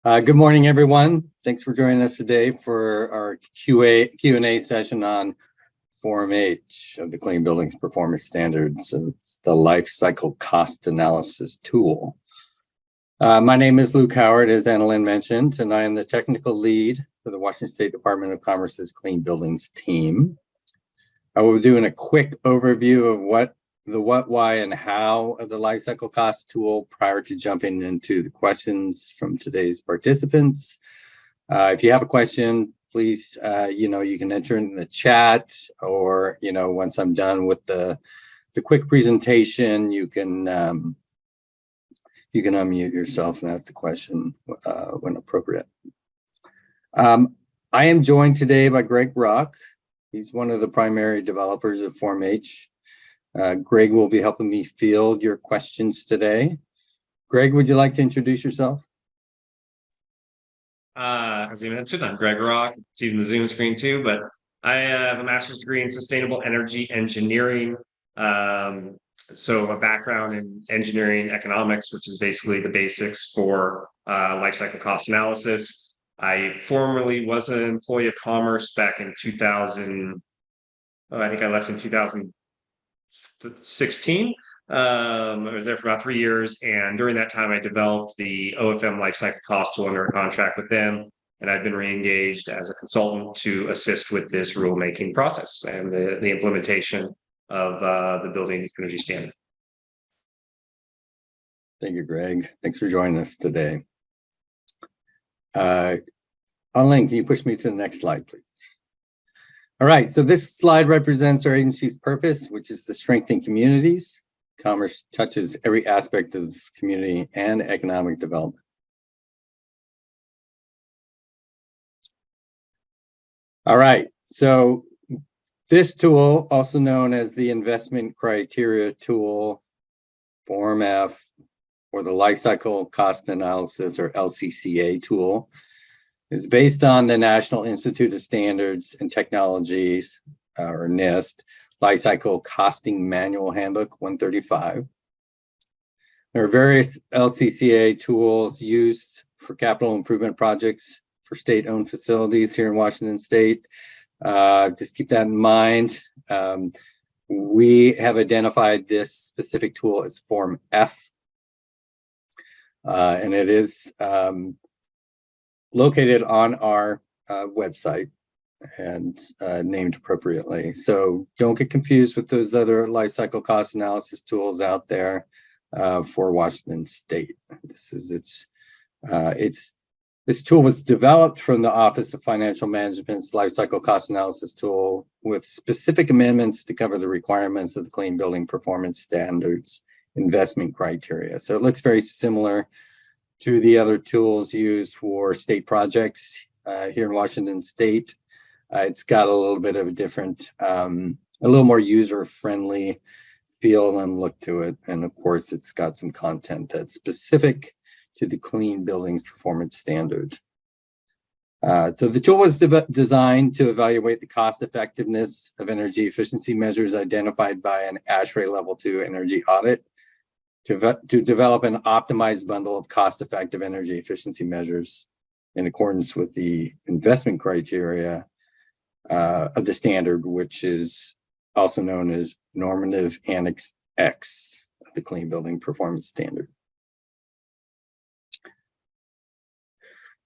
Good morning, everyone. Thanks for joining us today for our Q&A session on Form H of the Clean Buildings Performance Standards. It's the Life Cycle Cost Analysis tool. My name is Luke Howard, as Annalyn mentioned, and I am the technical lead for the Washington State Department of Commerce's Clean Buildings team. I will be doing a quick overview of the what, why, and how of the life cycle cost tool prior to jumping into the questions from today's participants. If you have a question, please, you can enter in the chat, or, once I'm done with the quick presentation, you can unmute yourself and ask the question when appropriate. I am joined today by Greg Rock. He's one of the primary developers of Form H. Greg will be helping me field your questions today. Greg, would you like to introduce yourself? As you mentioned, I'm Greg Rock. It's even the Zoom screen too, but I have a master's degree in sustainable energy engineering. So a background in engineering economics, which is basically the basics for life cycle cost analysis. I formerly was an employee of Commerce back in 2000. I think I left in 2016. I was there for about 3 years, and during that time I developed the OFM lifecycle cost tool under a contract with them, and I've been re-engaged as a consultant to assist with this rulemaking process and the implementation of the building energy standard. Thank you, Greg. Thanks for joining us today. Annalyn, can you push me to the next slide, please? All right, so this slide represents our agency's purpose, which is to strengthen communities. Commerce touches every aspect of community and economic development. All right, so this tool, also known as the Investment Criteria Tool, Form F, or the Life Cycle Cost Analysis, or LCCA tool, is based on the National Institute of Standards and Technologies, or NIST, Life Cycle Costing Manual Handbook 135. There are various LCCA tools used for capital improvement projects for state-owned facilities here in Washington State. Just keep that in mind. We have identified this specific tool as Form F, and it is located on our website and named appropriately. So don't get confused with those other life cycle cost analysis tools out there for Washington State. This tool was developed from the Office of Financial Management's life cycle cost analysis tool with specific amendments to cover the requirements of the Clean Building Performance Standards investment criteria. So it looks very similar to the other tools used for state projects here in Washington State. It's got a little bit of a different, a little more user-friendly feel and look to it. And of course, it's got some content that's specific to the Clean Buildings Performance Standard. So the tool was designed to evaluate the cost effectiveness of energy efficiency measures identified by an ASHRAE Level 2 energy audit to develop an optimized bundle of cost-effective energy efficiency measures in accordance with the investment criteria of the standard, which is also known as Normative Annex X of the Clean Building Performance Standard.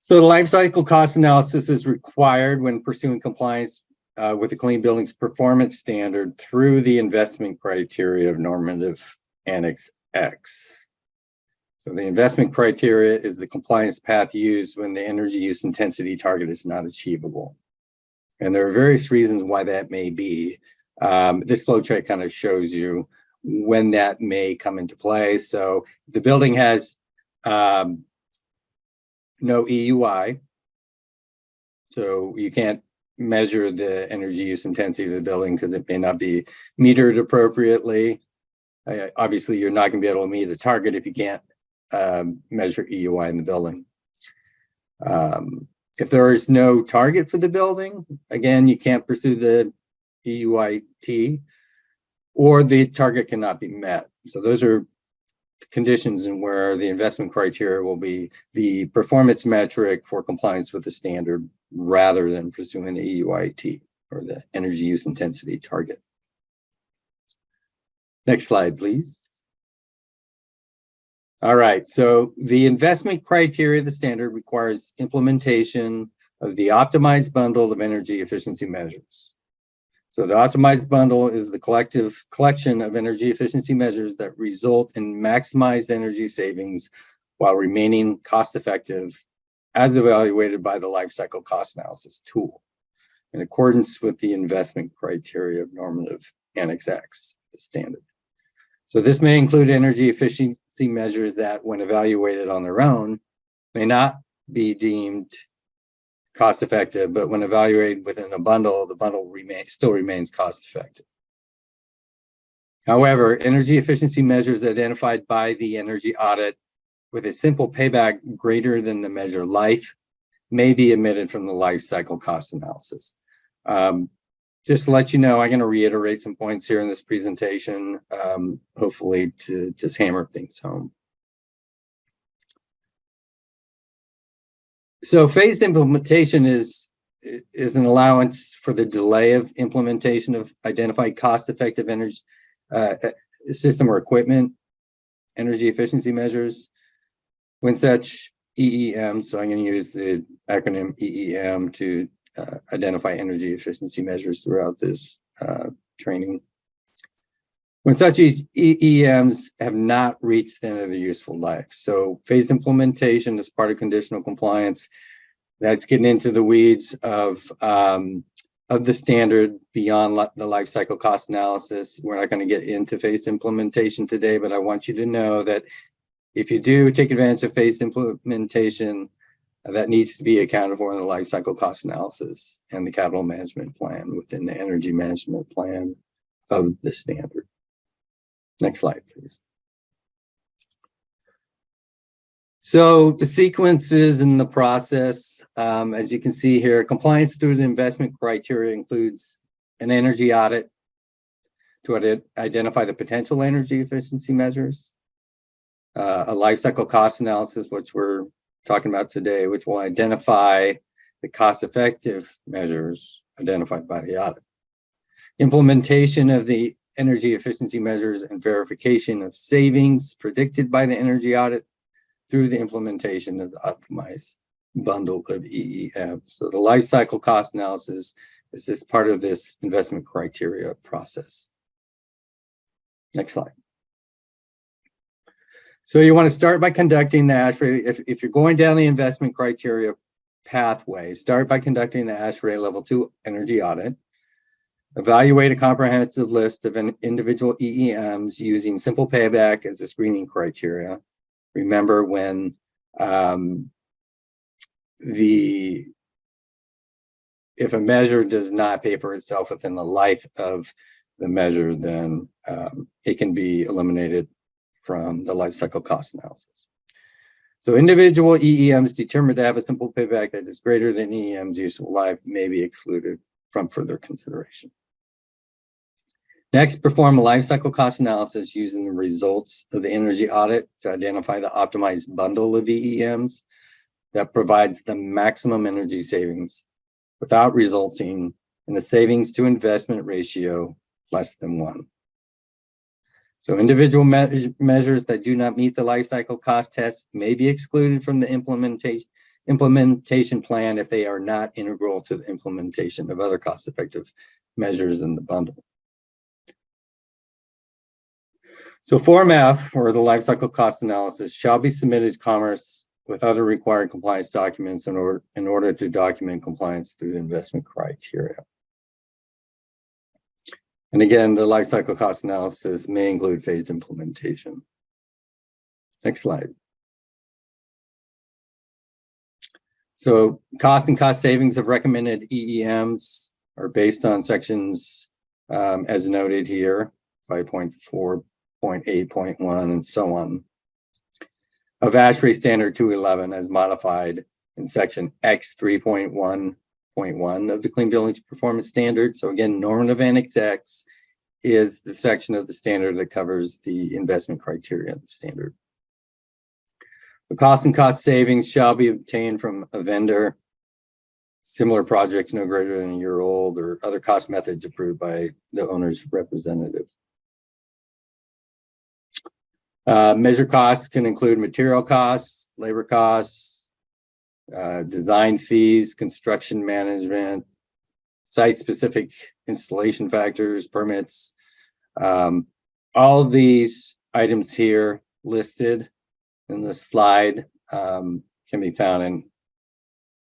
So the life cycle cost analysis is required when pursuing compliance with the Clean Buildings Performance Standard through the investment criteria of Normative Annex X. So the investment criteria is the compliance path used when the energy use intensity target is not achievable. And there are various reasons why that may be. This flow chart kind of shows you when that may come into play. So the building has no EUI, so you can't measure the energy use intensity of the building because it may not be metered appropriately. Obviously, you're not going to be able to meet a target if you can't measure EUI in the building. If there is no target for the building, again, you can't pursue the EUIT, or the target cannot be met. So those are conditions and where the investment criteria will be the performance metric for compliance with the standard rather than pursuing the EUIT or the energy use intensity target. Next slide, please. All right, so the investment criteria of the standard requires implementation of the optimized bundle of energy efficiency measures. So the optimized bundle is the collection of energy efficiency measures that result in maximized energy savings while remaining cost-effective as evaluated by the life cycle cost analysis tool in accordance with the investment criteria of normative Annex X, the standard. So this may include energy efficiency measures that, when evaluated on their own, may not be deemed cost effective, but when evaluated within a bundle, the bundle still remains cost effective. However, energy efficiency measures identified by the energy audit with a simple payback greater than the measure life may be omitted from the life cycle cost analysis. Just to let you know, I'm going to reiterate some points here in this presentation, hopefully to just hammer things home. So phased implementation is an allowance for the delay of implementation of identified cost-effective energy system or equipment energy efficiency measures. When such EEM, so I'm going to use the acronym EEM to identify energy efficiency measures throughout this training. When such EEMs have not reached the end of their useful life. So phased implementation is part of conditional compliance. That's getting into the weeds of the standard beyond the life cycle cost analysis. We're not going to get into phased implementation today, but I want you to know that if you do take advantage of phased implementation, that needs to be accounted for in the life cycle cost analysis and the capital management plan within the energy management plan of the standard. Next slide, please. So the sequences in the process, as you can see here, compliance through the investment criteria includes an energy audit to identify the potential energy efficiency measures, a life cycle cost analysis, which we're talking about today, which will identify the cost-effective measures identified by the audit, implementation of the energy efficiency measures and verification of savings predicted by the energy audit through the implementation of the optimized bundle of EEM. So the life cycle cost analysis is just part of this investment criteria process. Next slide. So you want to start by conducting the ASHRAE. If you're going down the investment criteria pathway, start by conducting the ASHRAE Level 2 energy audit. Evaluate a comprehensive list of individual EEMs using simple payback as a screening criteria. Remember, when if a measure does not pay for itself within the life of the measure, then it can be eliminated from the life cycle cost analysis. So individual EEMs determined to have a simple payback that is greater than EEM's useful life may be excluded from further consideration. Next, perform a life cycle cost analysis using the results of the energy audit to identify the optimized bundle of EEMs that provides the maximum energy savings without resulting in a savings to investment ratio less than 1. So individual measures that do not meet the life cycle cost test may be excluded from the implementation plan if they are not integral to the implementation of other cost-effective measures in the bundle. So Form F, or the life cycle cost analysis, shall be submitted to Commerce with other required compliance documents in order to document compliance through the investment criteria. And again, the life cycle cost analysis may include phased implementation. Next slide. So cost and cost savings of recommended EEMs are based on sections as noted here, 5.4.8.1 and so on, of ASHRAE Standard 211 as modified in section X 3.1.1 of the Clean Buildings Performance Standard. So again, normative Annex X is the section of the standard that covers the investment criteria of the standard. The cost and cost savings shall be obtained from a vendor, similar projects no greater than a year old, or other cost methods approved by the owner's representative. Measure costs can include material costs, labor costs, design fees, construction management, site-specific installation factors, permits. All of these items here listed in the slide can be found in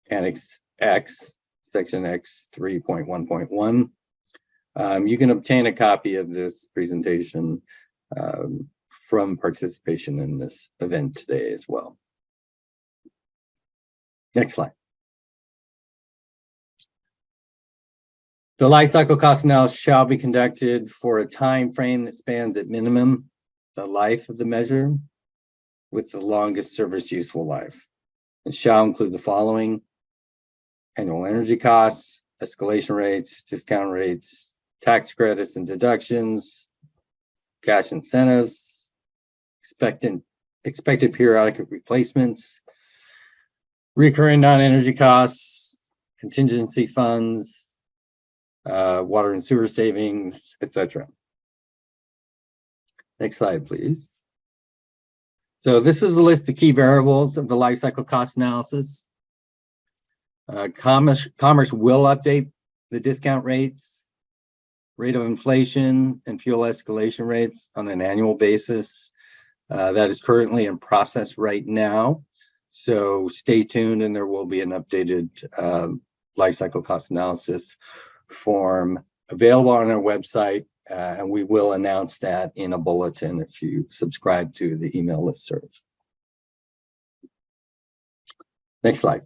Annex X, Section X 3.1.1. You can obtain a copy of this presentation from participation in this event today as well. Next slide. The life cycle cost analysis shall be conducted for a time frame that spans at minimum the life of the measure with the longest service useful life. It shall include the following: annual energy costs, escalation rates, discount rates, tax credits and deductions, cash incentives, expected periodic replacements, recurring non-energy costs, contingency funds, water and sewer savings, etc. Next slide, please. So this is a list of key variables of the life cycle cost analysis. Commerce will update the discount rates, rate of inflation, and fuel escalation rates on an annual basis. That is currently in process right now. So stay tuned, and there will be an updated life cycle cost analysis form available on our website, and we will announce that in a bulletin if you subscribe to the email listserv. Next slide.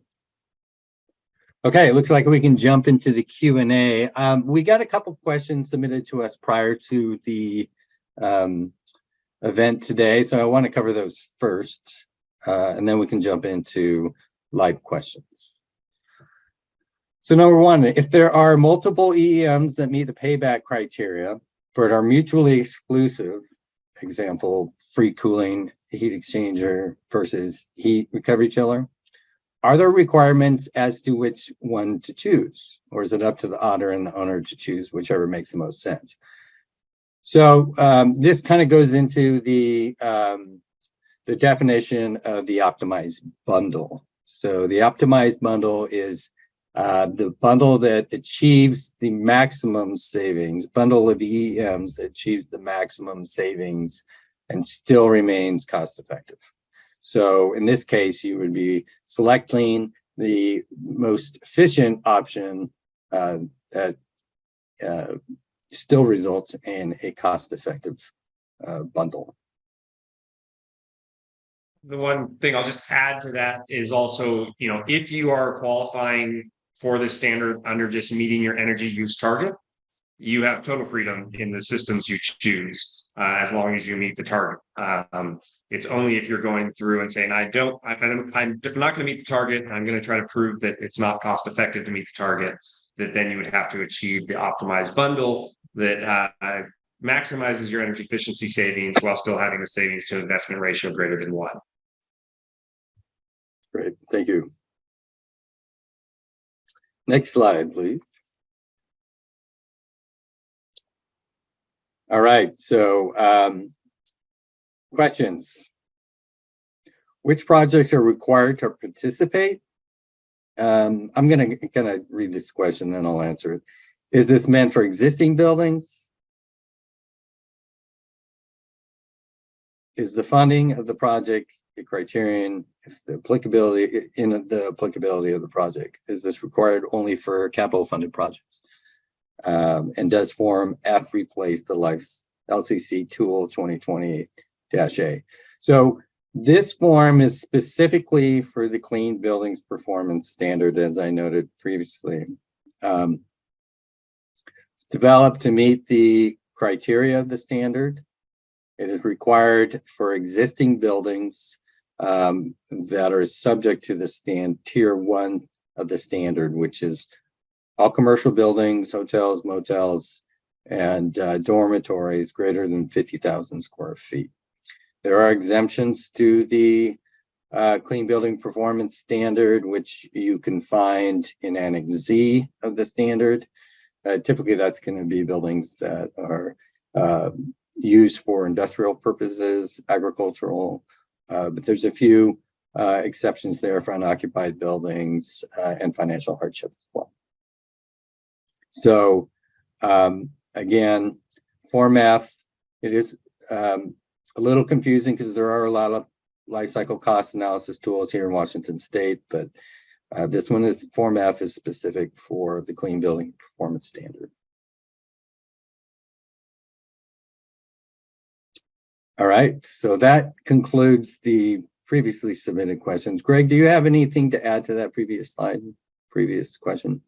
Okay, it looks like we can jump into the Q&A. We got a couple questions submitted to us prior to the event today, so I want to cover those first, and then we can jump into live questions. So number one, if there are multiple EEMs that meet the payback criteria, but are mutually exclusive, example, free cooling, heat exchanger versus heat recovery chiller, are there requirements as to which one to choose? Or is it up to the auditor and the owner to choose whichever makes the most sense? So this kind of goes into the definition of the optimized bundle. So the optimized bundle is the bundle that achieves the maximum savings, bundle of EEMs that achieves the maximum savings and still remains cost effective. So in this case, you would be selecting the most efficient option that still results in a cost-effective bundle. The one thing I'll just add to that is also, if you are qualifying for this standard under just meeting your energy use target, you have total freedom in the systems you choose as long as you meet the target. It's only if you're going through and saying, I'm not going to meet the target, I'm going to try to prove that it's not cost effective to meet the target, that then you would have to achieve the optimized bundle that maximizes your energy efficiency savings while still having the savings to investment ratio greater than 1. Great, thank you. Next slide, please. All right, so questions. Which projects are required to participate? I'm going to kind of read this question, then I'll answer it. Is this meant for existing buildings? Is the funding of the project a criterion if the applicability of the project? Is this required only for capital funded projects? And does Form F replace the LCC Tool 2020-A? So this form is specifically for the Clean Buildings Performance Standard, as I noted previously. It's developed to meet the criteria of the standard. It is required for existing buildings that are subject to the tier 1 of the standard, which is all commercial buildings, hotels, motels, and dormitories greater than 50,000 square feet. There are exemptions to the Clean Building Performance Standard, which you can find in Annex Z of the standard. Typically, that's going to be buildings that are used for industrial purposes, agricultural, but there's a few exceptions there for unoccupied buildings and financial hardship as well. So again, Form F, it is a little confusing because there are a lot of life cycle cost analysis tools here in Washington State, but this one is Form F is specific for the Clean Building Performance Standard. All right, so that concludes the previously submitted questions. Greg, do you have anything to add to that previous slide, previous question?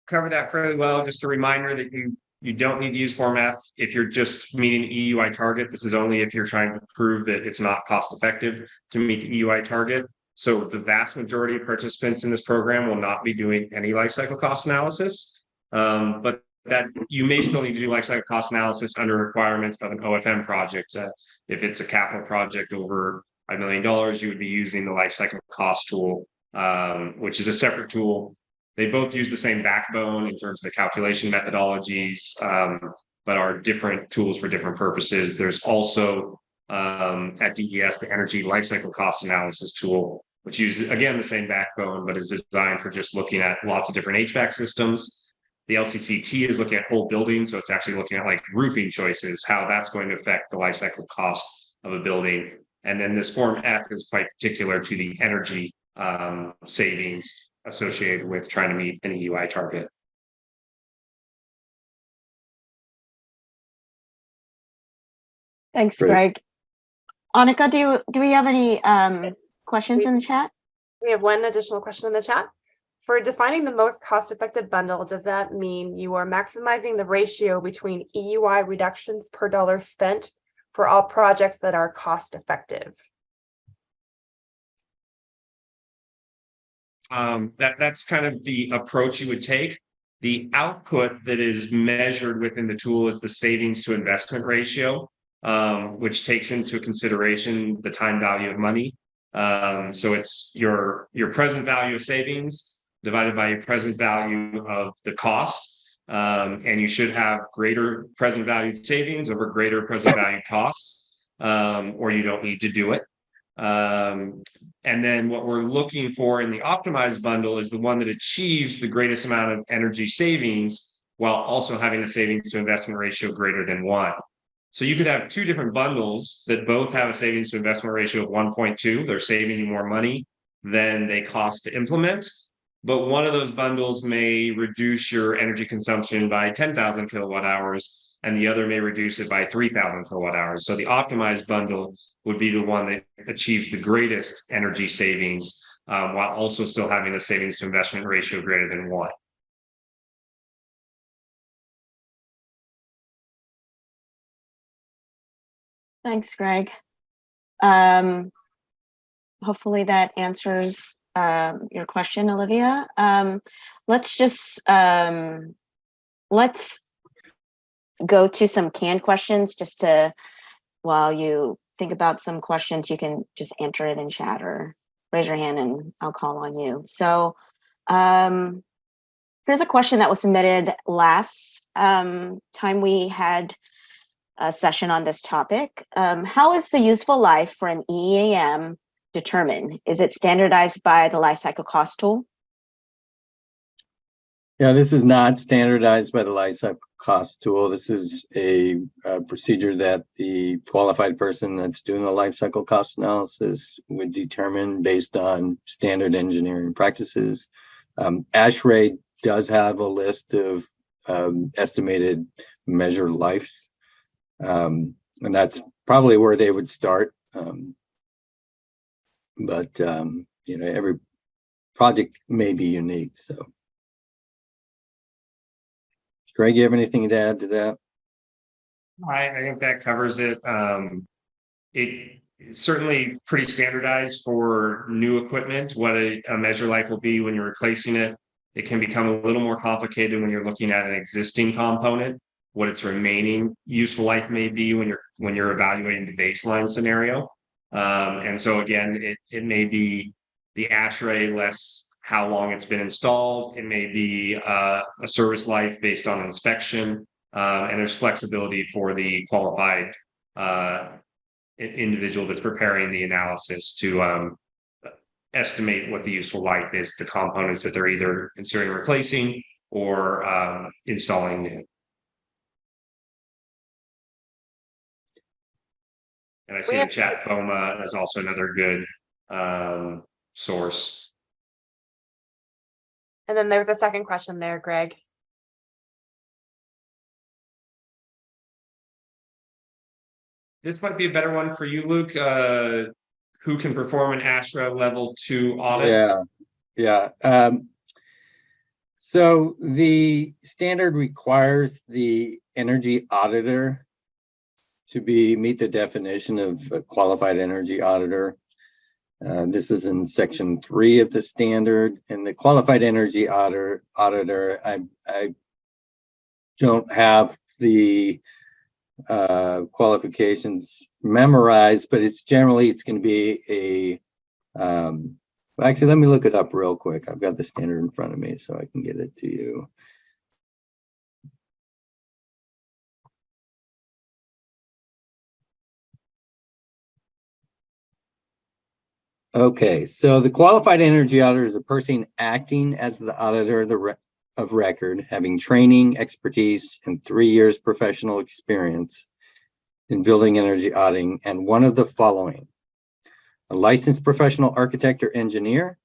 Covered that fairly well. Just a reminder that you don't need to use Form F if you're just meeting the EUI target. This is only if you're trying to prove that it's not cost effective to meet the EUI target. So the vast majority of participants in this program will not be doing any life cycle cost analysis, but that you may still need to do life cycle cost analysis under requirements of an OFM project. If it's a capital project over $1 million, you would be using the life cycle cost tool, which is a separate tool. They both use the same backbone in terms of the calculation methodologies, but are different tools for different purposes. There's also at DES, the energy lifecycle cost analysis tool, which uses, again, the same backbone, but is designed for just looking at lots of different HVAC systems. The LCCT is looking at whole buildings, so it's actually looking at like roofing choices, how that's going to affect the lifecycle cost of a building. And then this Form F is quite particular to the energy savings associated with trying to meet an EUI target. Thanks, Great. Greg. Annika, do we have any questions in the chat? We have one additional question in the chat. For defining the most cost-effective bundle, does that mean you are maximizing the ratio between EUI reductions per dollar spent for all projects that are cost-effective? That's kind of the approach you would take. The output that is measured within the tool is the savings to investment ratio, which takes into consideration the time value of money. So it's your present value of savings divided by your present value of the cost. And you should have greater present value savings over greater present value costs, or you don't need to do it. And then what we're looking for in the optimized bundle is the one that achieves the greatest amount of energy savings while also having a savings to investment ratio greater than 1. So you could have two different bundles that both have a savings to investment ratio of 1.2. They're saving you more money than they cost to implement. But one of those bundles may reduce your energy consumption by 10,000 kilowatt hours, and the other may reduce it by 3,000 kilowatt hours. So the optimized bundle would be the one that achieves the greatest energy savings, while also still having a savings to investment ratio greater than 1. Thanks, Greg. Hopefully that answers your question, Olivia. Let's go to some canned questions just to, while you think about some questions, you can just enter it in chat or raise your hand and I'll call on you. So here's a question that was submitted last time we had a session on this topic. How is the useful life for an EAM determined? Is it standardized by the life cycle cost tool? Yeah, this is not standardized by the life cycle cost tool. This is a procedure that the qualified person that's doing the life cycle cost analysis would determine based on standard engineering practices. ASHRAE does have a list of estimated measured lives, and that's probably where they would start. But you know, every project may be unique. So, Greg, you have anything to add to that? I think that covers it. It's certainly pretty standardized for new equipment, what a measure life will be when you're replacing it. It can become a little more complicated when you're looking at an existing component, what its remaining useful life may be when you're evaluating the baseline scenario. And so again, it may be the ASHRAE less how long it's been installed. It may be a service life based on inspection, and there's flexibility for the qualified individual that's preparing the analysis to estimate what the useful life is, the components that they're either considering replacing or installing new. And I see the chat BOMA is also another good source. And then there's a second question there, Greg. This might be a better one for you, Luke. Who can perform an ASHRA level 2 audit? Yeah. So the standard requires the energy auditor to meet the definition of a qualified energy auditor. This is in section 3 of the standard, and the qualified energy auditor, I don't have the qualifications memorized, but it's going to be actually, let me look it up real quick. I've got the standard in front of me so I can get it to you. Okay, so the qualified energy auditor is a person acting as the auditor of record, having training, expertise, and 3 years professional experience in building energy auditing, and one of the following: a licensed professional architect or engineer,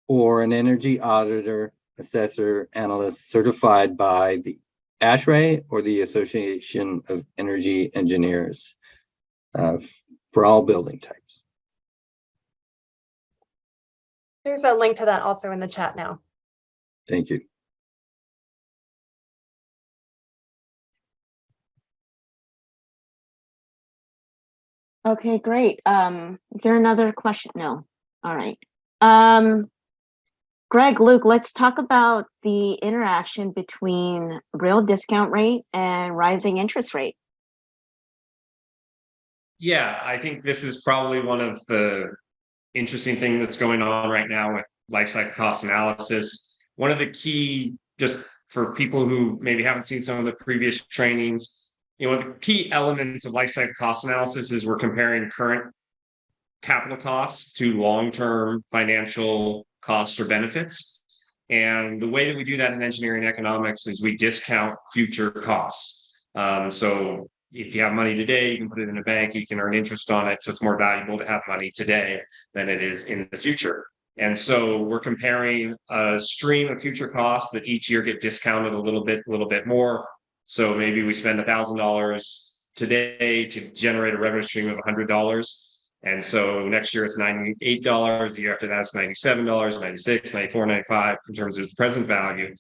or an energy auditor, assessor, analyst certified by the ASHRAE or the Association of Energy Engineers for all building types. There's a link to that also in the chat now. Thank you. Okay, great. Is there another question? No. All right. Greg, Luke, let's talk about the interaction between real discount rate and rising interest rate. Yeah, I think this is probably one of the interesting things that's going on right now with life cycle cost analysis. One of the key, just for people who maybe haven't seen some of the previous trainings, one of the key elements of life cycle cost analysis is we're comparing current capital costs to long-term financial costs or benefits. And the way that we do that in engineering economics is we discount future costs. So if you have money today, you can put it in a bank, you can earn interest on it. So it's more valuable to have money today than it is in the future. And so we're comparing a stream of future costs that each year get discounted a little bit more. So maybe we spend $1,000 today to generate a revenue stream of $100. And so next year it's $98. The year after that it's $97, $96, $94, $95 in terms of present value.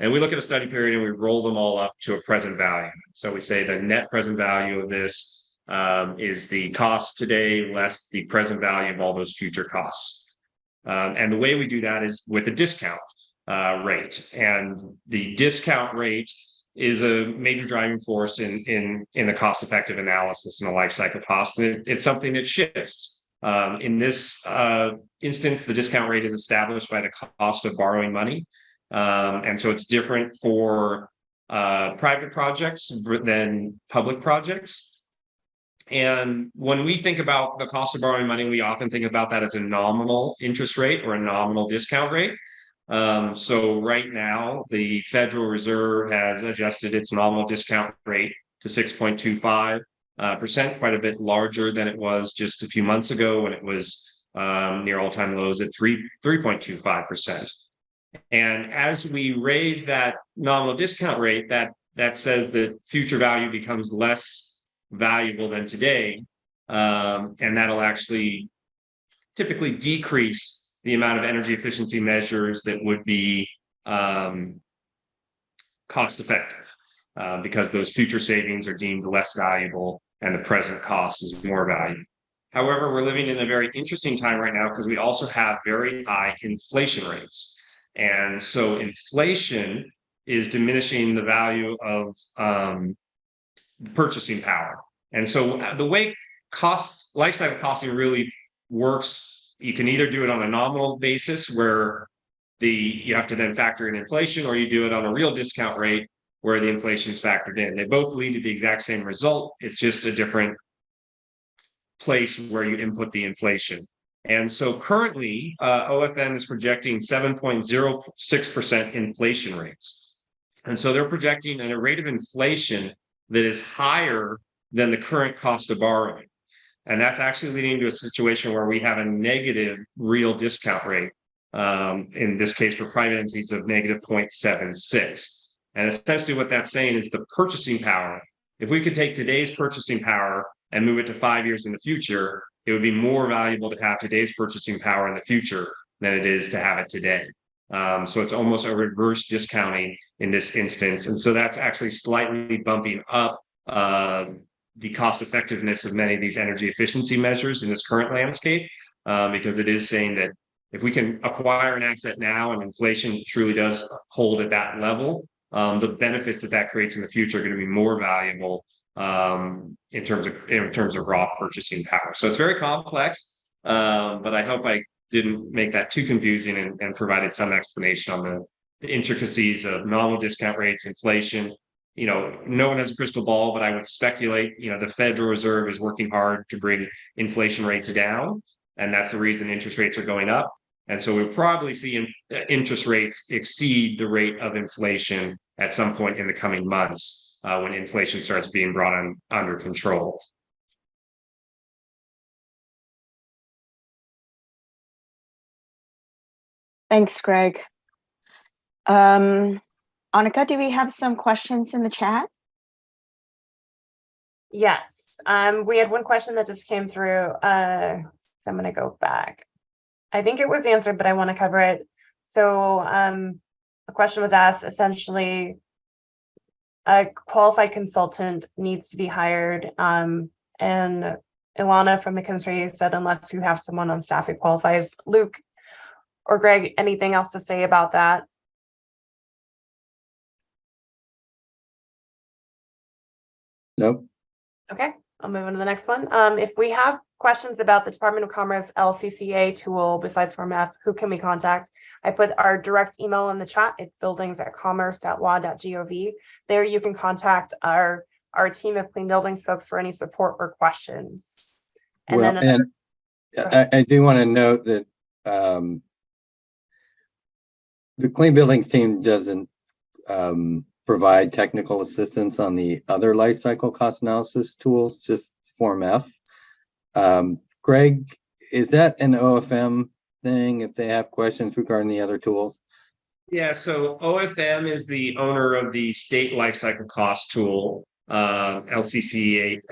And we look at a study period and we roll them all up to a present value. So we say the net present value of this is the cost today less the present value of all those future costs. And the way we do that is with a discount rate. And the discount rate is a major driving force in the cost-effective analysis and the life cycle cost. And it's something that shifts. In this instance, the discount rate is established by the cost of borrowing money. And so it's different for private projects than public projects. And when we think about the cost of borrowing money, we often think about that as a nominal interest rate or a nominal discount rate. So right now, the Federal Reserve has adjusted its nominal discount rate to 6.25%, quite a bit larger than it was just a few months ago when it was near all-time lows at 3.25%. And as we raise that nominal discount rate, that says that future value becomes less valuable than today. And that'll actually typically decrease the amount of energy efficiency measures that would be cost effective because those future savings are deemed less valuable and the present cost is more valuable. However, we're living in a very interesting time right now because we also have very high inflation rates. And so inflation is diminishing the value of purchasing power. And so the way life cycle costing really works, you can either do it on a nominal basis where you have to then factor in inflation, or you do it on a real discount rate where the inflation is factored in. They both lead to the exact same result. It's just a different place where you input the inflation. And so currently, OFM is projecting 7.06% inflation rates. And so they're projecting at a rate of inflation that is higher than the current cost of borrowing. And that's actually leading to a situation where we have a negative real discount rate, in this case for private entities of negative 0.76. And essentially what that's saying is the purchasing power, if we could take today's purchasing power and move it to 5 years in the future, it would be more valuable to have today's purchasing power in the future than it is to have it today. So it's almost a reverse discounting in this instance. And so that's actually slightly bumping up the cost effectiveness of many of these energy efficiency measures in this current landscape, because it is saying that if we can acquire an asset now and inflation truly does hold at that level, the benefits that creates in the future are going to be more valuable in terms of raw purchasing power. So it's very complex, but I hope I didn't make that too confusing and provided some explanation on the intricacies of nominal discount rates, inflation. No one has a crystal ball, but I would speculate, the Federal Reserve is working hard to bring inflation rates down, and that's the reason interest rates are going up. And so we'll probably see interest rates exceed the rate of inflation at some point in the coming months when inflation starts being brought under control. Thanks, Greg. Annika, do we have some questions in the chat? Yes. We had one question that just came through. So I'm going to go back. I think it was answered, but I want to cover it. So the question was asked, essentially, a qualified consultant needs to be hired. And Ilana from McKinstry said, unless you have someone on staff who qualifies. Luke or Greg, anything else to say about that? Nope. Okay, I'll move on to the next one. If we have questions about the Department of Commerce LCCA tool besides Form F, who can we contact? I put our direct email in the chat. It's buildings@commerce.wa.gov. There you can contact our team of clean buildings folks for any support or questions. And well, then I do want to note that the clean buildings team doesn't provide technical assistance on the other life cycle cost analysis tools, just Form F. Greg, is that an OFM thing if they have questions regarding the other tools? Yeah, so OFM is the owner of the state life cycle cost tool, LCCT,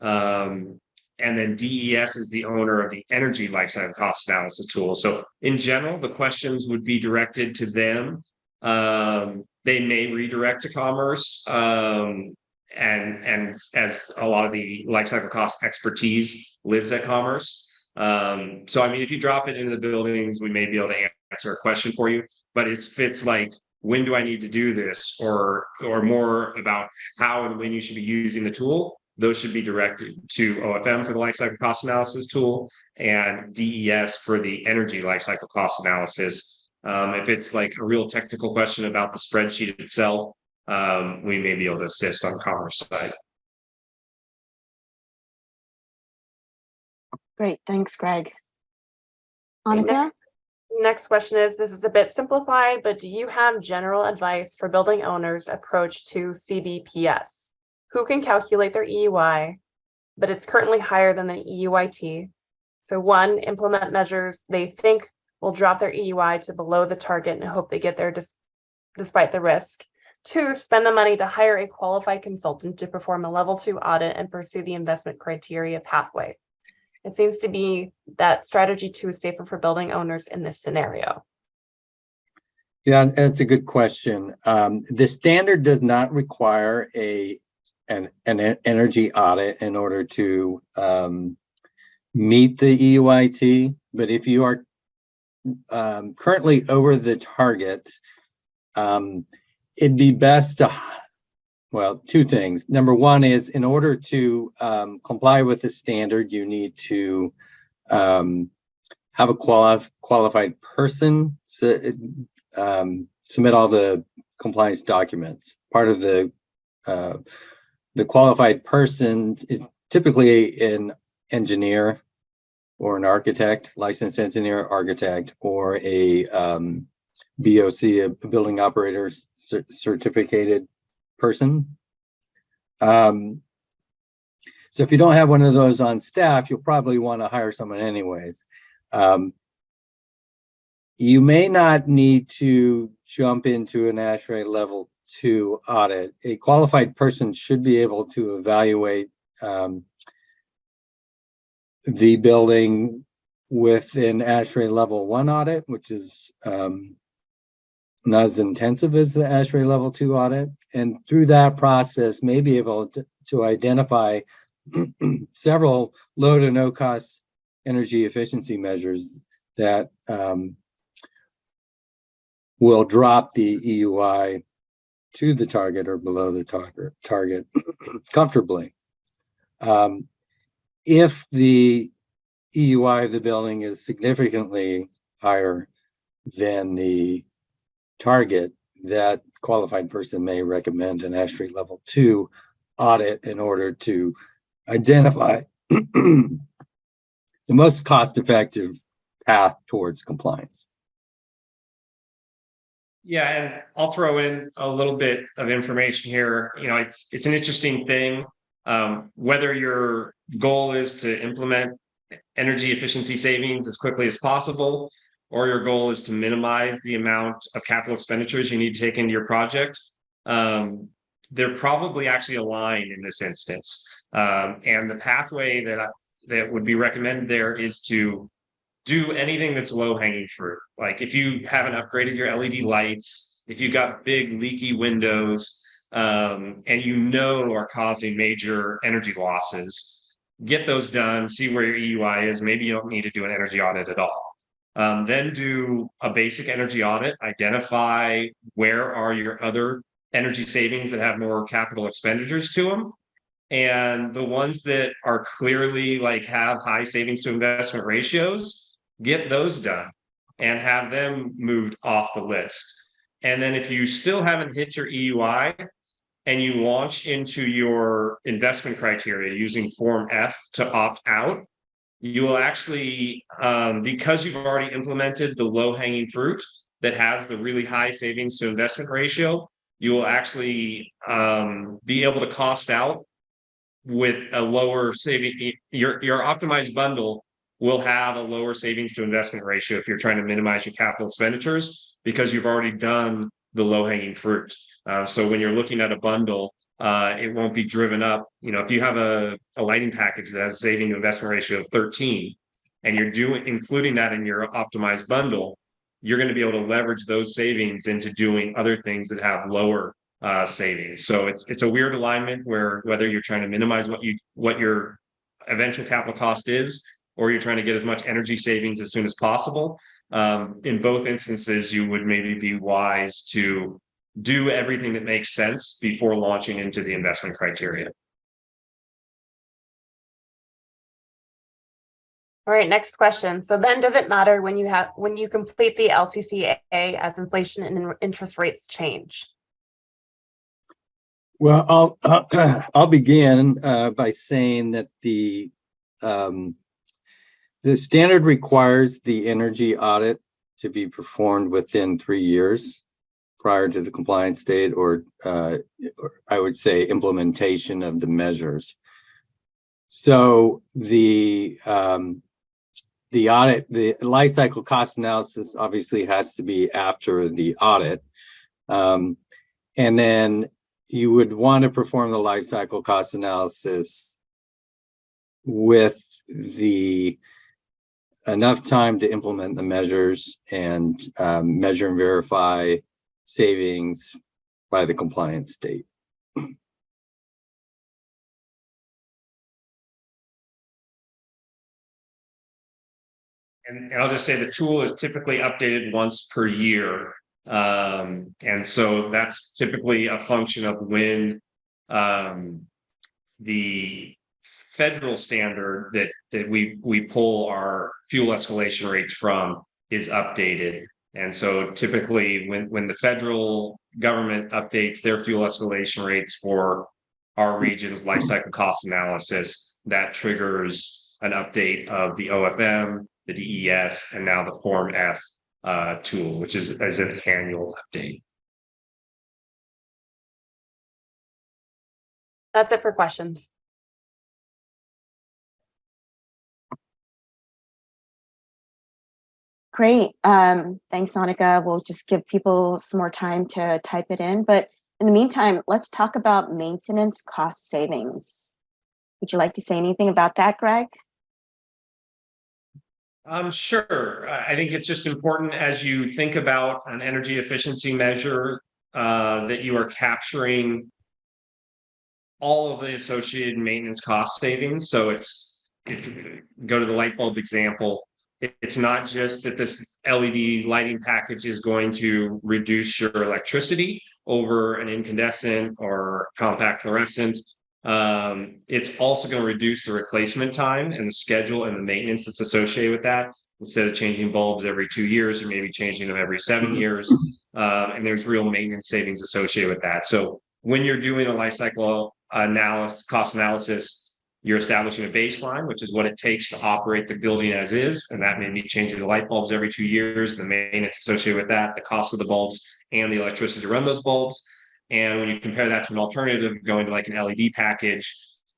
and then DES is the owner of the energy life cycle cost analysis tool. So in general, the questions would be directed to them. They may redirect to Commerce, and as a lot of the life cycle cost expertise lives at Commerce. So I mean, if you drop it into the buildings, we may be able to answer a question for you. But if it's like, when do I need to do this, or more about how and when you should be using the tool, those should be directed to OFM for the life cycle cost analysis tool and DES for the energy life cycle cost analysis. If it's like a real technical question about the spreadsheet itself, we may be able to assist on Commerce side. Great, thanks, Greg. Annika? Next question is, this is a bit simplified, but do you have general advice for building owners' approach to CDPS? Who can calculate their EUI, but it's currently higher than the EUIT? So 1, implement measures they think will drop their EUI to below the target and hope they get there despite the risk. 2, spend the money to hire a qualified consultant to perform a level 2 audit and pursue the investment criteria pathway. It seems to be that strategy 2 is safer for building owners in this scenario. Yeah, that's a good question. The standard does not require an energy audit in order to meet the EUIT, but if you are currently over the target, it'd be best to, well, two things. Number one is, in order to comply with the standard, you need to have a qualified person submit all the compliance documents. Part of the qualified person is typically an engineer or an architect, licensed engineer, architect, or a BOC, a building operator certificated person. So if you don't have one of those on staff, you'll probably want to hire someone anyways. You may not need to jump into an ASHRAE level 2 audit. A qualified person should be able to evaluate the building with an ASHRAE level 1 audit, which is not as intensive as the ASHRAE level 2 audit. And through that process, may be able to identify several low to no cost energy efficiency measures that will drop the EUI to the target or below the target comfortably. If the EUI of the building is significantly higher than the target, that qualified person may recommend an ASHRAE level 2 audit in order to identify the most cost-effective path towards compliance. Yeah, and I'll throw in a little bit of information here. You know, it's an interesting thing. Whether your goal is to implement energy efficiency savings as quickly as possible, or your goal is to minimize the amount of capital expenditures you need to take into your project, they're probably actually aligned in this instance. And the pathway that would be recommended there is to do anything that's low-hanging fruit. Like if you haven't upgraded your LED lights, if you've got big leaky windows, and you know are causing major energy losses, get those done, see where your EUI is. Maybe you don't need to do an energy audit at all. Then do a basic energy audit, identify where are your other energy savings that have more capital expenditures to them. And the ones that are clearly like have high savings to investment ratios, get those done and have them moved off the list. And then if you still haven't hit your EUI and you launch into your investment criteria using Form F to opt out, you will actually, because you've already implemented the low-hanging fruit that has the really high savings to investment ratio, you will actually be able to cost out with a lower saving. Your optimized bundle will have a lower savings to investment ratio if you're trying to minimize your capital expenditures, because you've already done the low-hanging fruit. So when you're looking at a bundle, it won't be driven up. You know, if you have a lighting package that has a saving to investment ratio of 13, and you're including that in your optimized bundle, you're going to be able to leverage those savings into doing other things that have lower savings. So it's a weird alignment where whether you're trying to minimize what your eventual capital cost is, or you're trying to get as much energy savings as soon as possible. In both instances, you would maybe be wise to do everything that makes sense before launching into the investment criteria. All right, next question. So then does it matter when you complete the LCCA as inflation and interest rates change? Well, I'll begin by saying that the standard requires the energy audit to be performed within 3 years prior to the compliance date, or I would say implementation of the measures. So the audit, the life cycle cost analysis obviously has to be after the audit. And then you would want to perform the life cycle cost analysis with enough time to implement the measures and measure and verify savings by the compliance date. and I'll just say the tool is typically updated once per year. And so that's typically a function of when the federal standard that we pull our fuel escalation rates from is updated. And so typically when the federal government updates their fuel escalation rates for our region's life cycle cost analysis, that triggers an update of the OFM, the DES, and now the Form F tool, which is as an annual update. That's it for questions. Great. Thanks, Annika. We'll just give people some more time to type it in. But in the meantime, let's talk about maintenance cost savings. Would you like to say anything about that, Greg? Sure. I think it's just important as you think about an energy efficiency measure that you are capturing all of the associated maintenance cost savings. So it's, if you go to the light bulb example, it's not just that this LED lighting package is going to reduce your electricity over an incandescent or compact fluorescent. It's also going to reduce the replacement time and the schedule and the maintenance that's associated with that. Instead of changing bulbs every 2 years, or maybe changing them every 7 years. And there's real maintenance savings associated with that. So when you're doing a life cycle cost analysis, you're establishing a baseline, which is what it takes to operate the building as is. And that may be changing the light bulbs every 2 years, the maintenance associated with that, the cost of the bulbs, and the electricity to run those bulbs. And when you compare that to an alternative, going to like an LED package,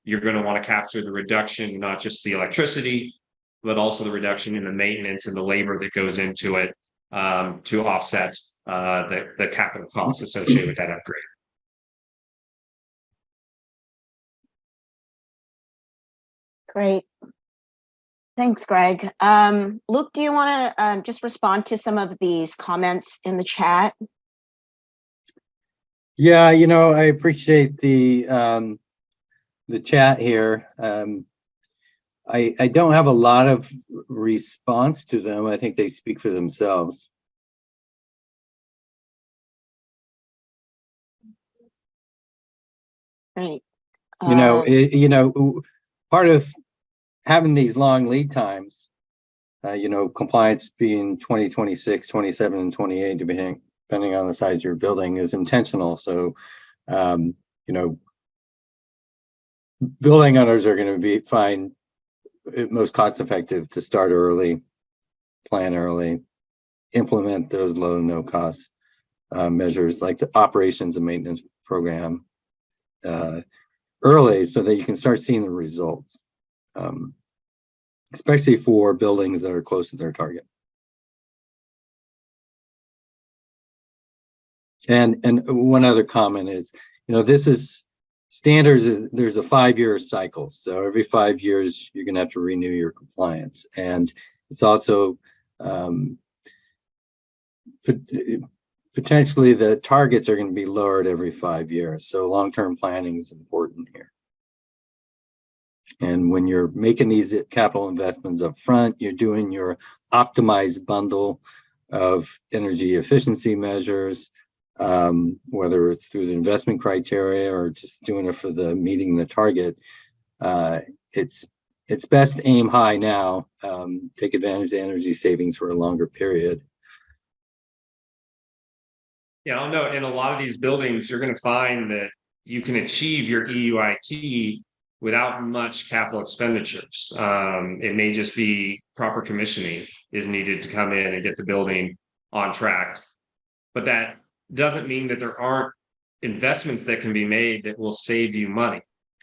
you're going to want to capture the reduction, not just the electricity, but also the reduction in the maintenance and the labor that goes into it to offset the capital costs associated with that upgrade. Great. Thanks, Greg. Luke, do you want to just respond to some of these comments in the chat? Yeah, I appreciate the chat here. I don't have a lot of response to them. I think they speak for themselves. Right. Part of having these long lead times, compliance being 2026, 27, and 28, depending on the size of your building, is intentional. So, building owners are going to find it most cost effective to start early, plan early, implement those low and no cost measures like the operations and maintenance program early, so that you can start seeing the results, especially for buildings that are close to their target. And one other comment is, this is standards. There's a 5-year cycle, so every 5 years you're going to have to renew your compliance, and it's also potentially the targets are going to be lowered every 5 years. So long-term planning is important here. And when you're making these capital investments up front, you're doing your optimized bundle of energy efficiency measures, whether it's through the investment criteria or just doing it for the meeting the target. It's best to aim high now, take advantage of energy savings for a longer period. Yeah, I'll note in a lot of these buildings, you're going to find that you can achieve your EUIT without much capital expenditures. It may just be proper commissioning is needed to come in and get the building on track. But that doesn't mean that there aren't investments that can be made that will save you money.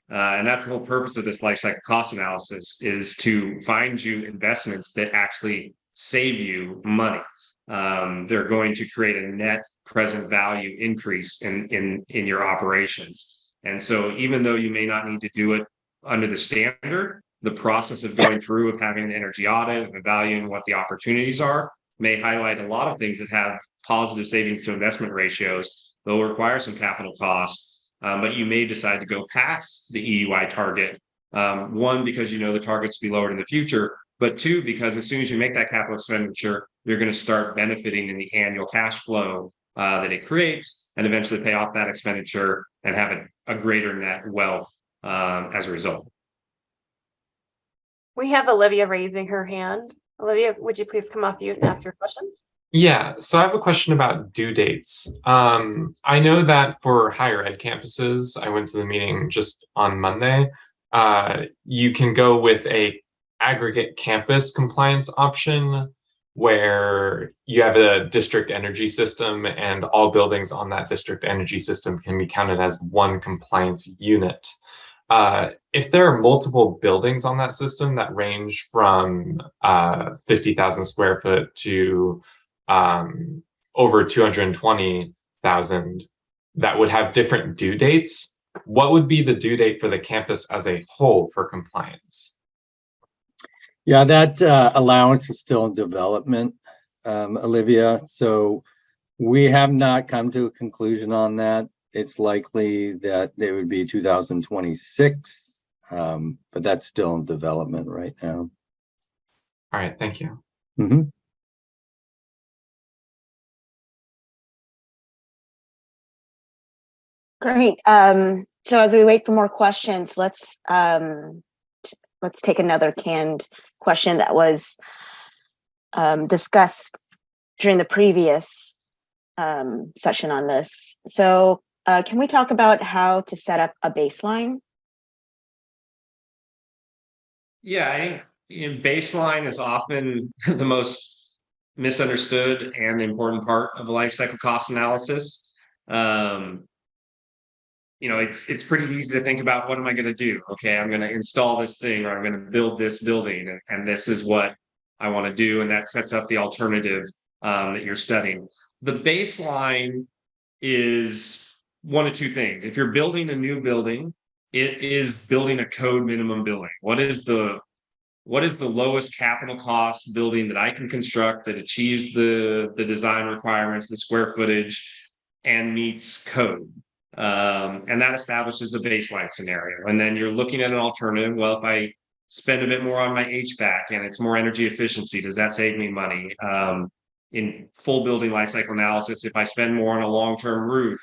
And that's the whole purpose of this life cycle cost analysis, is to find you investments that actually save you money. They're going to create a net present value increase in your operations. And so even though you may not need to do it under the standard, the process of going through of having an energy audit and evaluating what the opportunities are may highlight a lot of things that have positive savings to investment ratios. They'll require some capital costs, but you may decide to go past the EUI target. One, because the targets will be lowered in the future, but two, because as soon as you make that capital expenditure, you're going to start benefiting in the annual cash flow that it creates, and eventually pay off that expenditure and have a greater net wealth as a result. We have Olivia raising her hand. Olivia, would you please come off mute and ask your question? Yeah, so I have a question about due dates. I know that for higher ed campuses, I went to the meeting just on Monday. You can go with a aggregate campus compliance option where you have a district energy system and all buildings on that district energy system can be counted as one compliance unit. If there are multiple buildings on that system that range from 50,000 square foot to over 220,000 that would have different due dates, what would be the due date for the campus as a whole for compliance? Yeah, that allowance is still in development, Olivia. So we have not come to a conclusion on that. It's likely that it would be 2026, but that's still in development right now. All right, thank you. Mm-hmm. Great. So as we wait for more questions, let's take another canned question that was discussed during the previous session on this. So can we talk about how to set up a baseline? Yeah, I think baseline is often the most misunderstood and important part of a life cycle cost analysis. It's pretty easy to think about, what am I going to do? Okay, I'm going to install this thing, or I'm going to build this building, and this is what I want to do, and that sets up the alternative that you're studying. The baseline is one of two things. If you're building a new building, it is building a code minimum building. What is the lowest capital cost building that I can construct that achieves the design requirements, the square footage, and meets code? And that establishes a baseline scenario. And then you're looking at an alternative. Well, if I spend a bit more on my HVAC and it's more energy efficiency, does that save me money? In full building life cycle analysis, if I spend more on a long-term roof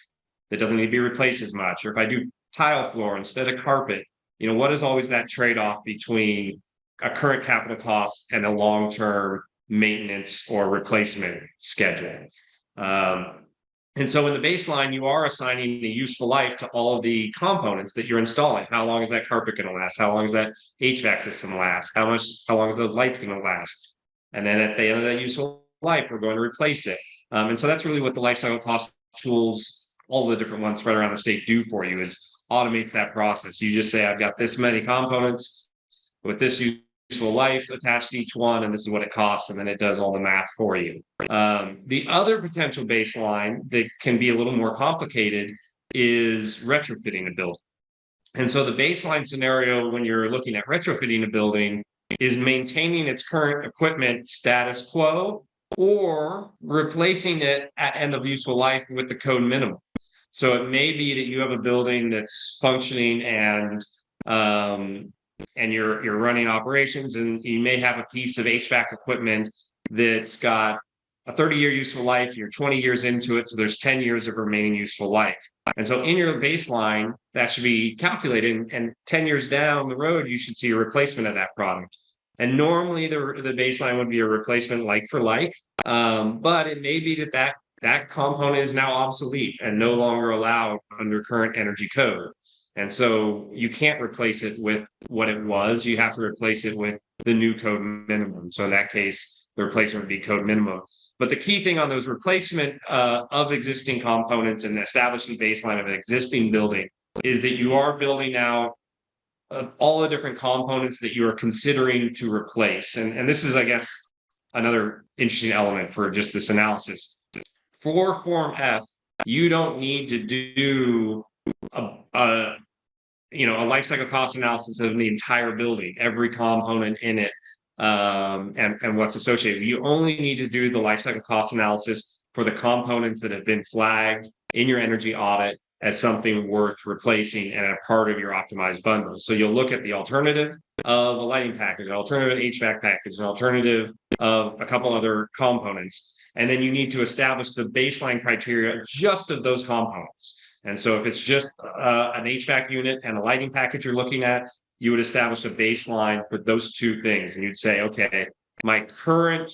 that doesn't need to be replaced as much, or if I do tile floor instead of carpet, what is always that trade-off between a current capital cost and a long-term maintenance or replacement schedule? And so in the baseline, you are assigning a useful life to all of the components that you're installing. How long is that carpet going to last? How long is that HVAC system last? How long is those lights going to last? And then at the end of that useful life, we're going to replace it. And so that's really what the life cycle cost tools, all the different ones spread around the state, do for you, is automates that process. You just say, I've got this many components with this useful life attached to each one, and this is what it costs, and then it does all the math for you. The other potential baseline that can be a little more complicated is retrofitting a building. And so the baseline scenario when you're looking at retrofitting a building is maintaining its current equipment status quo or replacing it at end of useful life with the code minimum. So it may be that you have a building that's functioning and you're running operations, and you may have a piece of HVAC equipment that's got a 30-year useful life. You're 20 years into it, so there's 10 years of remaining useful life. And so in your baseline, that should be calculated, and 10 years down the road, you should see a replacement of that product. And normally the baseline would be a replacement like for like, but it may be that component is now obsolete and no longer allowed under current energy code. And so you can't replace it with what it was. You have to replace it with the new code minimum. So in that case, the replacement would be code minimum. But the key thing on those replacement of existing components and establishing baseline of an existing building is that you are building out all the different components that you are considering to replace. And this is, I guess, another interesting element for just this analysis. For Form F, you don't need to do a life cycle cost analysis of the entire building, every component in it, and what's associated. You only need to do the life cycle cost analysis for the components that have been flagged in your energy audit as something worth replacing and a part of your optimized bundle. So you'll look at the alternative of a lighting package, an alternative HVAC package, an alternative of a couple other components. And then you need to establish the baseline criteria just of those components. And so if it's just an HVAC unit and a lighting package you're looking at, you would establish a baseline for those two things. And you'd say, okay, my current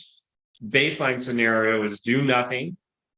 baseline scenario is do nothing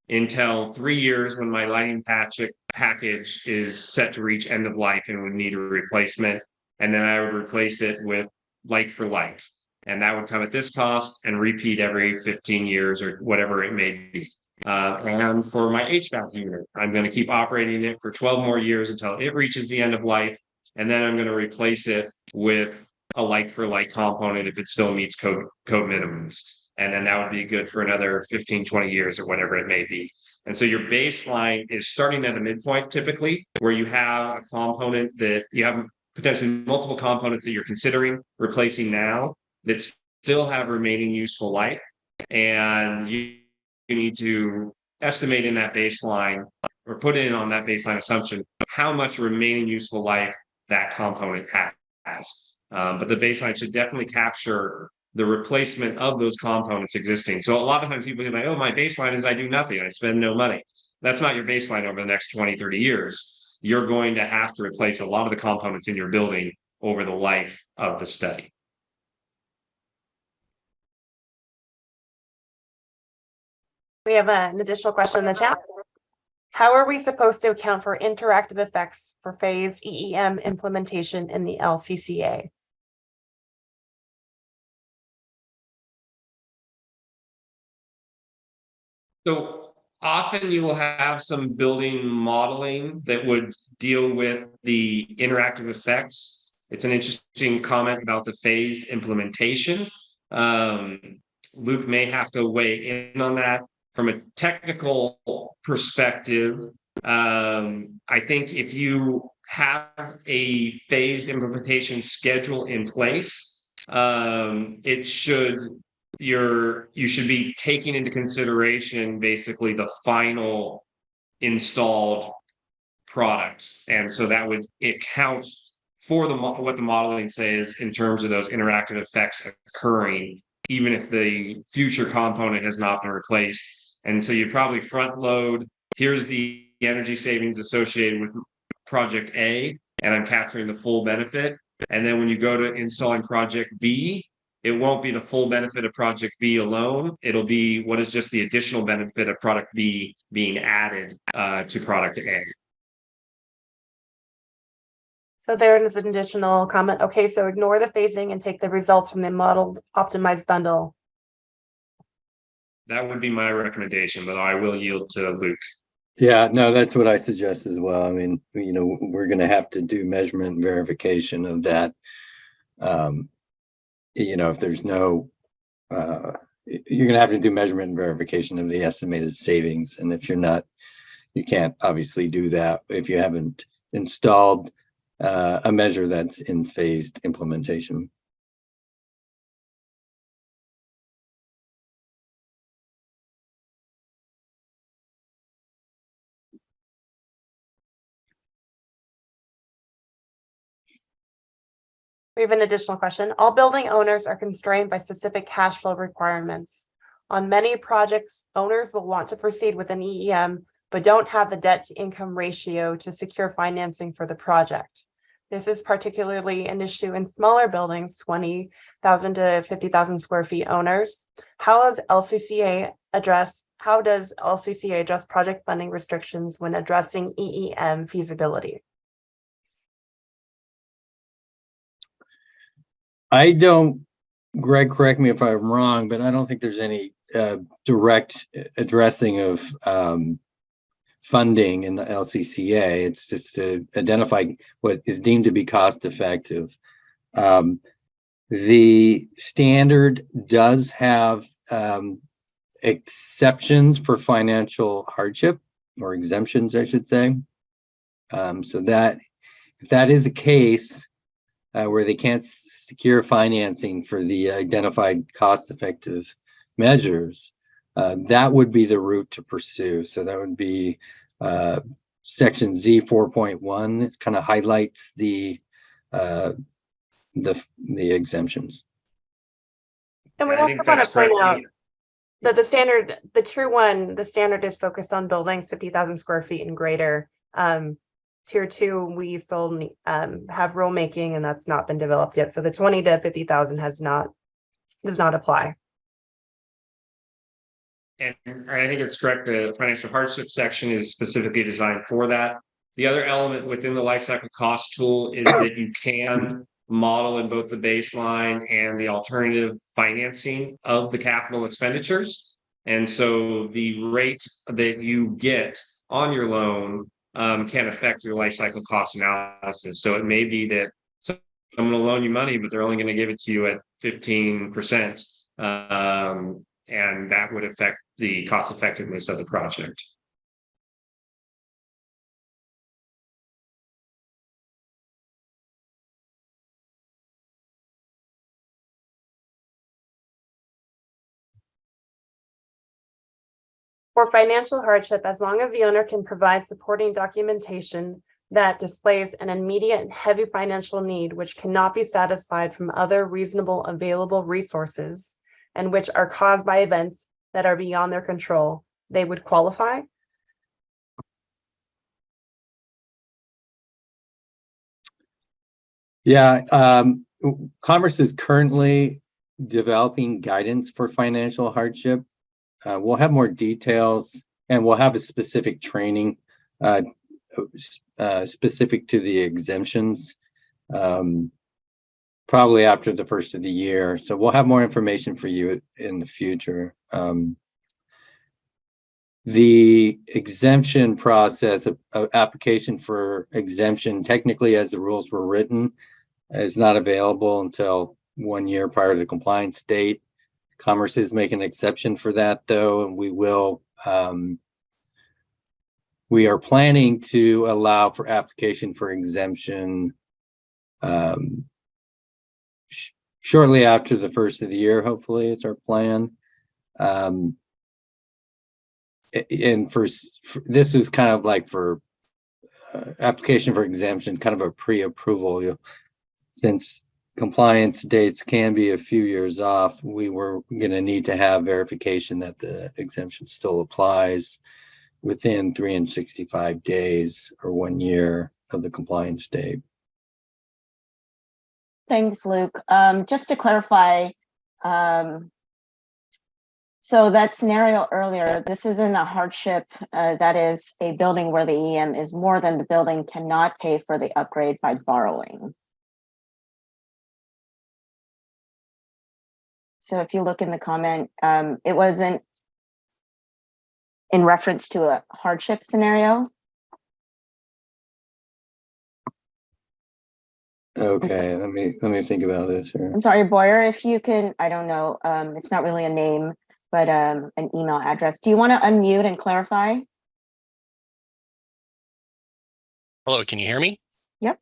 until 3 years when my lighting package is set to reach end of life and would need a replacement. And then I would replace it with like for like. And that would come at this cost and repeat every 15 years or whatever it may be. And for my HVAC unit, I'm going to keep operating it for 12 more years until it reaches the end of life. And then I'm going to replace it with a like for like component if it still meets code minimums. And then that would be good for another 15, 20 years or whatever it may be. And so your baseline is starting at a midpoint typically, where you have a component that you have potentially multiple components that you're considering replacing now that still have remaining useful life. And you need to estimate in that baseline or put in on that baseline assumption how much remaining useful life that component has. But the baseline should definitely capture the replacement of those components existing. So a lot of times people are like, oh, my baseline is I do nothing, I spend no money. That's not your baseline over the next 20, 30 years. You're going to have to replace a lot of the components in your building over the life of the study. We have an additional question in the chat. How are we supposed to account for interactive effects for phased EEM implementation in the LCCA? So often you will have some building modeling that would deal with the interactive effects. It's an interesting comment about the phase implementation. Luke may have to weigh in on that. From a technical perspective, I think if you have a phased implementation schedule in place, you should be taking into consideration basically the final installed product. And so that would account for what the modeling says in terms of those interactive effects occurring, even if the future component has not been replaced. And so you probably front load, here's the energy savings associated with project A, and I'm capturing the full benefit. And then when you go to installing project B, it won't be the full benefit of project B alone. It'll be what is just the additional benefit of product B being added to product A. So there is an additional comment. Okay, so ignore the phasing and take the results from the modeled optimized bundle. That would be my recommendation, but I will yield to Luke. Yeah, no, that's what I suggest as well. I mean, we're going to have to do measurement and verification of that. If there's no, you're going to have to do measurement and verification of the estimated savings. And if you're not, you can't obviously do that if you haven't installed a measure that's in phased implementation. We have an additional question. All building owners are constrained by specific cash flow requirements. On many projects, owners will want to proceed with an EEM, but don't have the debt to income ratio to secure financing for the project. This is particularly an issue in smaller buildings, 20,000 to 50,000 square feet owners. How does LCCA address project funding restrictions when addressing EEM feasibility? I don't, Greg, correct me if I'm wrong, but I don't think there's any direct addressing of funding in the LCCA. It's just to identify what is deemed to be cost effective. The standard does have exceptions for financial hardship, or exemptions, I should say. So that if that is a case, where they can't secure financing for the identified cost-effective measures, that would be the route to pursue. So that would be section Z 4.1. It kind of highlights the exemptions. And we I also think want to that's point correct. out that the standard, the tier one, the standard is focused on buildings 50,000 square feet and greater. Tier two, we still have rulemaking, and that's not been developed yet. So the 20 to 50,000 does not apply. And I think it's correct. The financial hardship section is specifically designed for that. The other element within the life cycle cost tool is that you can model in both the baseline and the alternative financing of the capital expenditures. And so the rate that you get on your loan can affect your life cycle cost analysis. So it may be that someone will loan you money, but they're only going to give it to you at 15%. And that would affect the cost effectiveness of the project. For financial hardship, as long as the owner can provide supporting documentation that displays an immediate and heavy financial need which cannot be satisfied from other reasonable available resources and which are caused by events that are beyond their control, they would qualify. Yeah, Commerce is currently developing guidance for financial hardship. We'll have more details, and we'll have a specific training specific to the exemptions, probably after the first of the year. So we'll have more information for you in the future. The exemption process, application for exemption, technically as the rules were written, is not available until 1 year prior to the compliance date. Commerce is making an exception for that, though, and we are planning to allow for application for exemption shortly after the first of the year. Hopefully, it's our plan. And for this is kind of like for application for exemption, kind of a pre-approval. Since compliance dates can be a few years off, we were going to need to have verification that the exemption still applies within 365 days or 1 year of the compliance date. Thanks, Luke. Just to clarify, so that scenario earlier, this isn't a hardship. That is a building where the EM is more than the building cannot pay for the upgrade by borrowing. So if you look in the comment, it wasn't in reference to a hardship scenario. Okay, let me think about this here. I'm sorry, Boyer, if you can, I don't know, it's not really a name, but an email address. Do you want to unmute and clarify? Hello, can you hear me? Yep.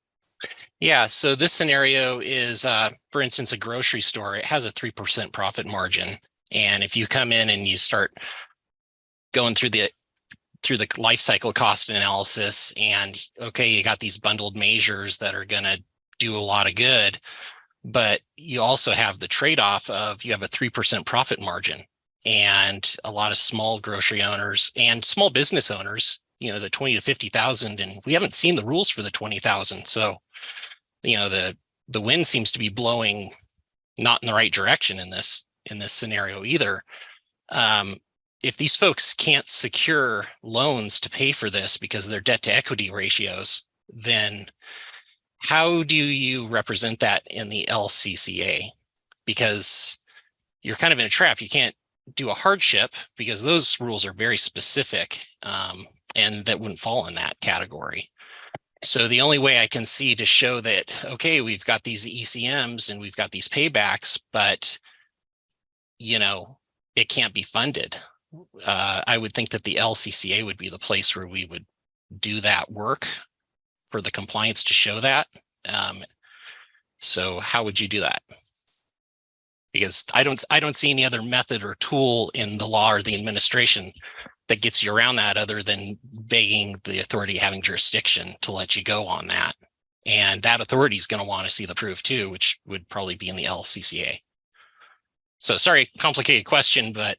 Yeah, so this scenario is, for instance, a grocery store. It has a 3% profit margin. And if you come in and you start going through the life cycle cost analysis and, okay, you got these bundled measures that are going to do a lot of good, but you also have the trade-off of you have a 3% profit margin. And a lot of small grocery owners and small business owners, you know, the 20 to 50,000, and we haven't seen the rules for the 20,000. So, you know, the wind seems to be blowing not in the right direction in this scenario either. If these folks can't secure loans to pay for this because of their debt to equity ratios, then how do you represent that in the LCCA? Because you're kind of in a trap. You can't do a hardship because those rules are very specific, and that wouldn't fall in that category. So the only way I can see to show that, okay, we've got these ECMs and we've got these paybacks, but, you know, it can't be funded. I would think that the LCCA would be the place where we would do that work for the compliance to show that. So how would you do that? Because I don't see any other method or tool in the law or the administration that gets you around that other than begging the authority having jurisdiction to let you go on that. And that authority is going to want to see the proof too, which would probably be in the LCCA. So sorry, complicated question, but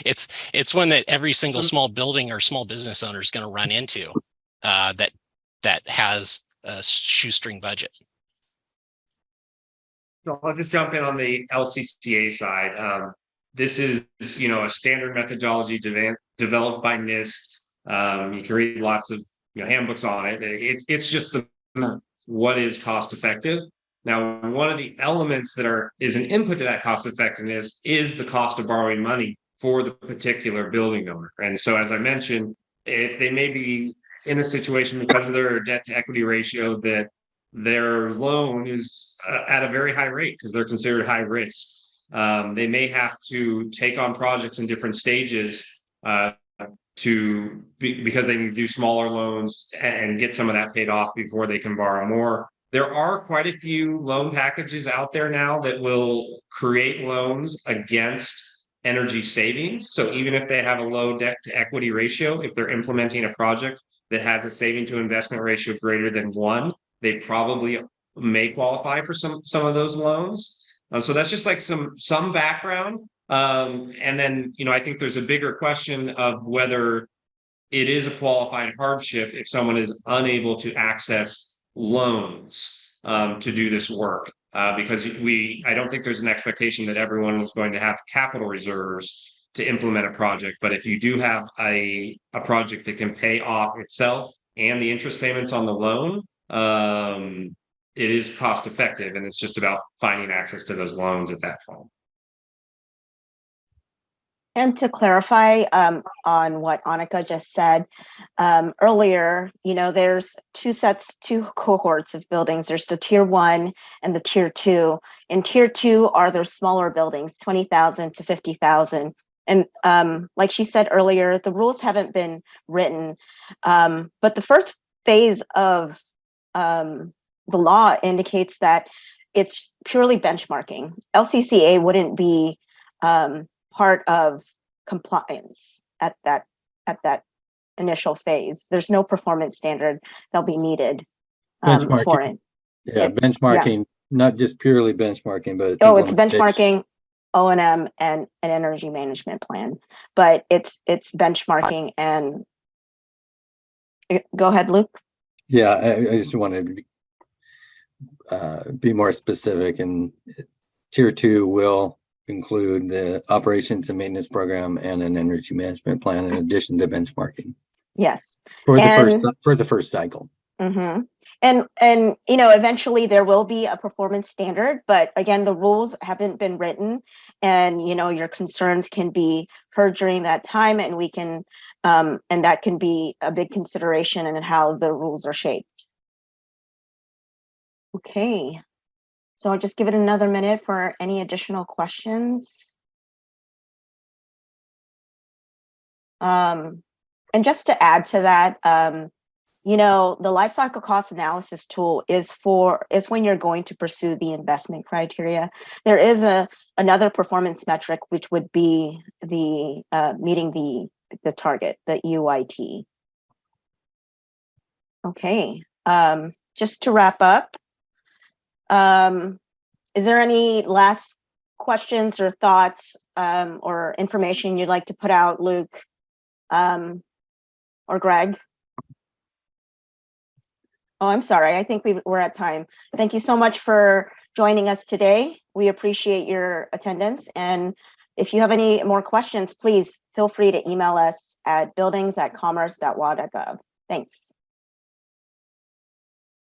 it's one that every single small building or small business owner is going to run into that has a shoestring budget. So I'll just jump in on the LCCA side. This is, a standard methodology developed by NIST. You can read lots of handbooks on it. It's just what is cost effective. Now, one of the elements that is an input to that cost effectiveness is the cost of borrowing money for the particular building owner. And so, as I mentioned, if they may be in a situation because of their debt to equity ratio that their loan is at a very high rate because they're considered high risk. They may have to take on projects in different stages because they need to do smaller loans and get some of that paid off before they can borrow more. There are quite a few loan packages out there now that will create loans against energy savings. So even if they have a low debt to equity ratio, if they're implementing a project that has a saving to investment ratio greater than 1, they probably may qualify for some of those loans. So that's just like some background. And then, I think there's a bigger question of whether it is a qualifying hardship if someone is unable to access loans to do this work. Because I don't think there's an expectation that everyone is going to have capital reserves to implement a project. But if you do have a project that can pay off itself and the interest payments on the loan, it is cost effective, and it's just about finding access to those loans at that point. And to clarify on what Annika just said earlier, there's two cohorts of buildings. There's the tier 1 and the tier 2. In tier 2 are their smaller buildings, 20,000 to 50,000. And like she said earlier, the rules haven't been written, but the first phase of the law indicates that it's purely benchmarking. LCCA wouldn't be part of compliance at that initial phase. There's no performance standard that'll be needed for it. Yeah, benchmarking, not just purely benchmarking, but it's benchmarking, O&M, and an energy management plan. But it's benchmarking and go ahead, Luke. Yeah, I just wanted to be more specific, and tier 2 will include the operations and maintenance program and an energy management plan in addition to benchmarking. Yes. For the first cycle. Mm-hmm. And eventually there will be a performance standard, but again, the rules haven't been written, and your concerns can be heard during that time, and we can and that can be a big consideration in how the rules are shaped. Okay. So I'll just give it another minute for any additional questions. And just to add to that, the life cycle cost analysis tool is when you're going to pursue the investment criteria. There is another performance metric, which would be the meeting the target, the UIT. Okay. Just to wrap up, is there any last questions or thoughts or information you'd like to put out, Luke or Greg? Oh, I'm sorry. I think we're at time. Thank you so much for joining us today. We appreciate your attendance. And if you have any more questions, please feel free to email us at buildings@commerce.wa.gov. Thanks.